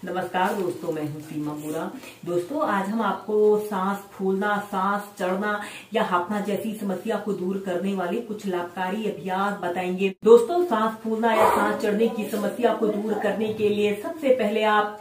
नमस्कार दोस्तों, मैं हूं सीमा बोरा। दोस्तों, आज हम आपको सांस फूलना, सांस चढ़ना या हांफना जैसी समस्या को दूर करने वाले कुछ लाभकारी अभ्यास बताएंगे। दोस्तों, सांस फूलना या सांस चढ़ने की समस्या को दूर करने के लिए सबसे पहले आप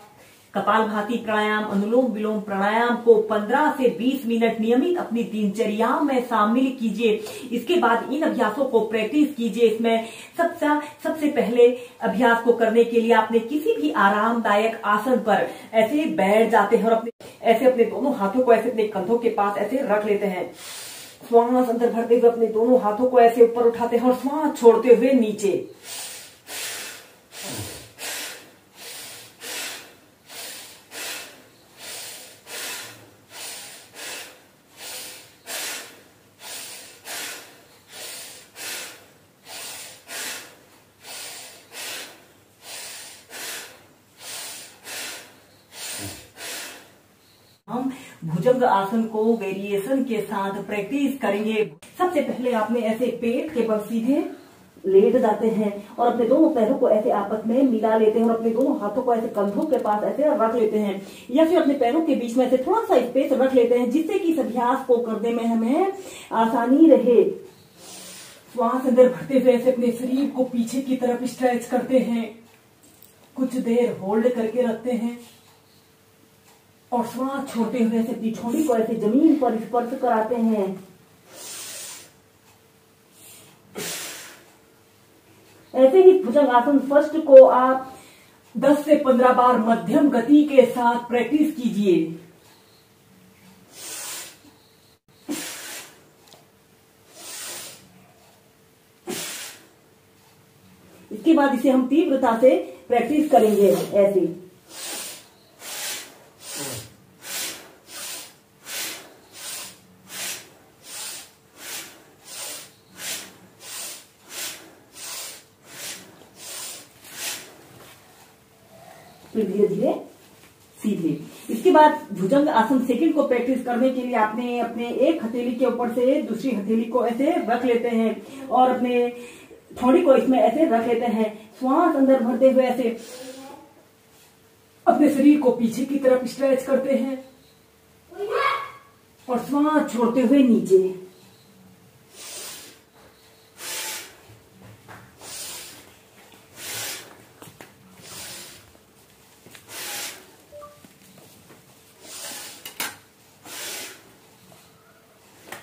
कपालभाति प्राणायाम, अनुलोम विलोम प्राणायाम को 15 से 20 मिनट नियमित अपनी दिनचर्या में शामिल कीजिए। इसके बाद इन अभ्यासों को प्रैक्टिस कीजिए। इसमें सबसे पहले अभ्यास को करने के लिए आपने किसी भी आरामदायक आसन पर ऐसे बैठ जाते हैं और अपने दोनों हाथों को ऐसे अपने कंधों के पास ऐसे रख लेते हैं। श्वास अंदर भरते हुए अपने दोनों हाथों को ऐसे ऊपर उठाते हैं और श्वास छोड़ते हुए नीचे। हम भुजंग आसन को वेरिएशन के साथ प्रैक्टिस करेंगे। सबसे पहले आपने ऐसे पेट के बल सीधे लेट जाते हैं और अपने दोनों पैरों को ऐसे आपस में मिला लेते हैं और अपने दोनों हाथों को ऐसे कंधों के पास ऐसे रख लेते हैं या फिर अपने पैरों के बीच में ऐसे थोड़ा सा स्पेस रख लेते हैं, जिससे कि इस अभ्यास को करने में हमें आसानी रहे। श्वास अंदर भरते हुए ऐसे अपने शरीर को पीछे की तरफ स्ट्रेच करते हैं, कुछ देर होल्ड करके रखते हैं और श्वास छोड़ते हुए ऐसे अपनी ठोड़ी को ऐसे जमीन पर स्पर्श कराते हैं। ऐसे ही भुजंग आसन फर्स्ट को आप 10 से 15 बार मध्यम गति के साथ प्रैक्टिस कीजिए। इसके बाद इसे हम तीव्रता से प्रैक्टिस करेंगे ऐसे। फिर धीरे धीरे सीधे। इसके बाद भुजंग आसन सेकंड को प्रैक्टिस करने के लिए आपने अपने एक हथेली के ऊपर से दूसरी हथेली को ऐसे रख लेते हैं और अपने थोड़ी को इसमें ऐसे रख लेते हैं। श्वास अंदर भरते हुए ऐसे अपने शरीर को पीछे की तरफ स्ट्रेच करते हैं और श्वास छोड़ते हुए नीचे।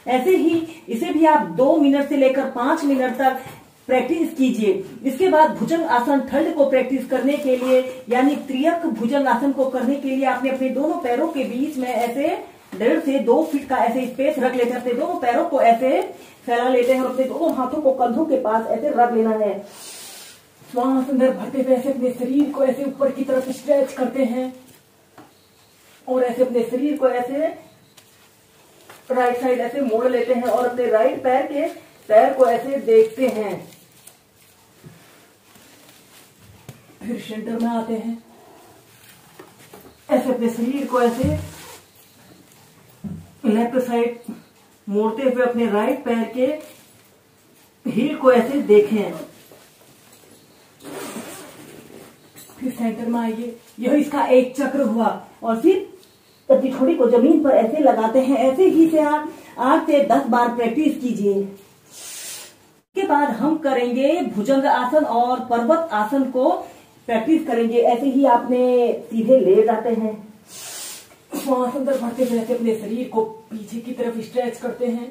ऐसे ही इसे भी आप 2 मिनट से लेकर 5 मिनट तक प्रैक्टिस कीजिए। इसके बाद भुजंग आसन थर्ड को प्रैक्टिस करने के लिए यानी त्रियक भुजंग आसन को करने के लिए आपने अपने दोनों पैरों के बीच में ऐसे 1.5 से 2 फीट का ऐसे स्पेस रख लेते हैं। अपने दोनों पैरों को ऐसे फैला लेते हैं और अपने दोनों हाथों को कंधों के पास ऐसे रख लेना है। श्वास अंदर भरते हुए ऐसे अपने शरीर को ऐसे ऊपर की तरफ स्ट्रेच करते हैं और ऐसे अपने शरीर को ऐसे राइट साइड ऐसे मोड़ लेते हैं और अपने राइट पैर को ऐसे देखते हैं। फिर सेंटर में आते हैं, ऐसे अपने शरीर को ऐसे लेफ्ट साइड मोड़ते हुए अपने राइट पैर के हील को ऐसे देखें। फिर सेंटर में आइए, यह इसका एक चक्र हुआ और फिर अपनी ठोड़ी को जमीन पर ऐसे लगाते हैं। ऐसे ही से आप 8 से 10 बार प्रैक्टिस कीजिए। इसके बाद हम करेंगे भुजंग आसन और पर्वत आसन को प्रैक्टिस करेंगे। ऐसे ही आपने सीधे ले जाते हैं, श्वास अंदर भरते हुए ऐसे अपने शरीर को पीछे की तरफ स्ट्रेच करते हैं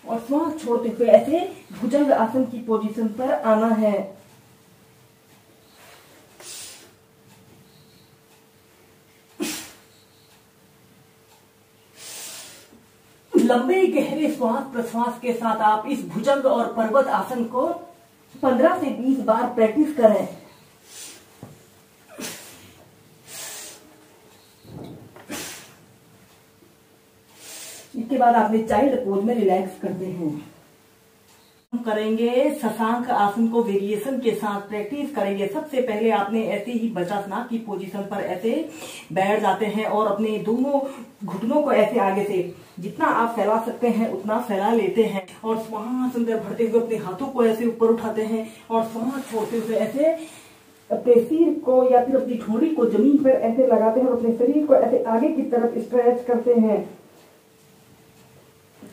और श्वास छोड़ते हुए ऐसे भुजंग आसन की पोजीशन पर आना है। लंबे गहरे श्वास प्रश्वास के साथ आप इस भुजंग और पर्वत आसन को 15 से 20 बार प्रैक्टिस करें। इसके बाद आपने चाइल्ड पोज में रिलैक्स करते हैं। हम करेंगे शशांक आसन को वेरिएशन के साथ प्रैक्टिस करेंगे। सबसे पहले आपने ऐसे ही वज्रासन की पोजीशन पर ऐसे बैठ जाते हैं और अपने दोनों घुटनों को ऐसे आगे से जितना आप फैला सकते हैं उतना फैला लेते हैं और श्वास अंदर भरते हुए अपने हाथों को ऐसे ऊपर उठाते हैं और श्वास छोड़ते हुए ऐसे अपने सिर को या फिर अपनी ठोड़ी को जमीन पर ऐसे लगाते हैं और अपने शरीर को ऐसे आगे की तरफ स्ट्रेच करते हैं।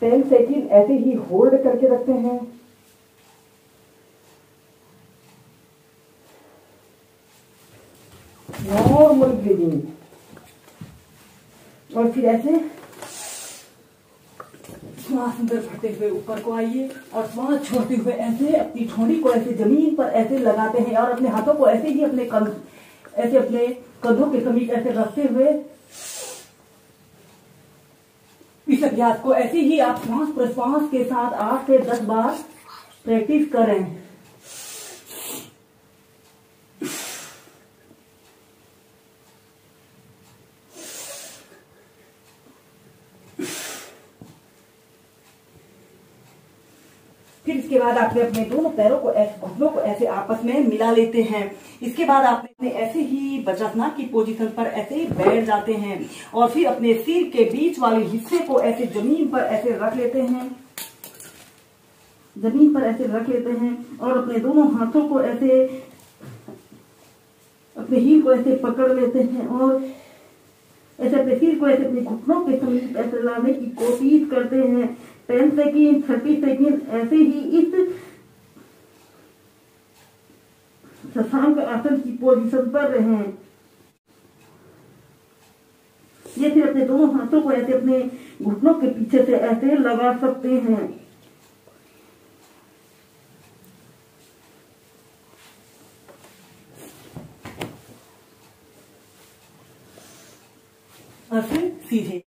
10 सेकंड ऐसे ही होल्ड करके रखते हैं। Normal breathing. और फिर ऐसे श्वास अंदर भरते हुए ऊपर को आइए और श्वास छोड़ते हुए ऐसे अपनी ठोड़ी को ऐसे जमीन पर ऐसे लगाते हैं और अपने हाथों को ऐसे ही अपने कंधों के समीप ऐसे रखते हुए इस अभ्यास को ऐसे ही आप श्वास प्रश्वास के साथ 8 से 10 बार प्रैक्टिस करें। फिर इसके बाद आपने अपने दोनों पैरों को ऐसे घुटनों को ऐसे आपस में मिला लेते हैं। इसके बाद आपने ऐसे ही वज्रासन की पोजीशन पर ऐसे ही बैठ जाते हैं और फिर अपने सिर के बीच वाले हिस्से को ऐसे जमीन पर ऐसे रख लेते हैं। जमीन पर ऐसे रख लेते हैं और अपने दोनों हाथों को ऐसे अपने हील को ऐसे पकड़ लेते हैं और ऐसे अपने सिर को ऐसे अपने घुटनों के समीप ऐसे लाने की कोशिश करते हैं। 10 सेकेंड 30 सेकेंड ऐसे ही इस शशांक आसन की पोजीशन पर रहें। ये फिर अपने दोनों हाथों को ऐसे अपने घुटनों के पीछे से ऐसे लगा सकते हैं। और फिर सीधे